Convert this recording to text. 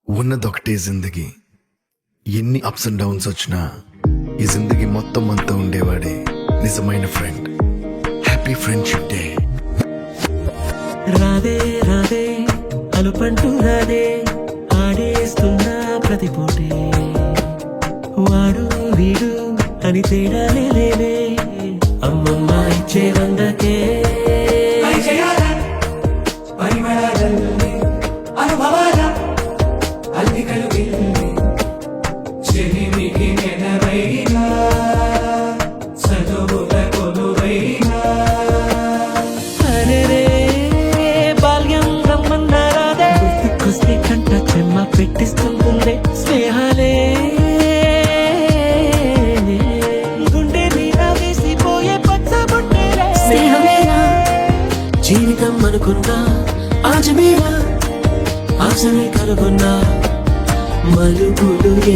ఉన్నదొకటే జిందగీ, ఎన్ని ups and downs వచ్చినా ఈ జిందగీ మొత్తం అంతా ఉండేవాడే నిజమైన ఫ్రెండ్. Happy friendship day. రాదే రాదే అలుపంటూ రాదే, ఆడేస్తున్నా ప్రతి పోటే, వాడు వీడు అని తేడాలే లేవే, అమ్మమ్మ ఇచ్చే వందకే అనుభవాల అల్లికలు గిల్లి చెలిమికి నెనవైనా చదువుల కొలువైనా అరెరే బాల్యం రమ్మన్నారాదే, గుర్తుకొస్తే కంట చెమ్మ పెట్టిస్తుందే స్నేహాలే, గుండె మీద వేసిపోయే పచ్చబొట్టేలే స్నేహమేనా జీవితం అనుకున్నా, ఆజమేనా ఆశని కనుగొన్నా, మలుపులు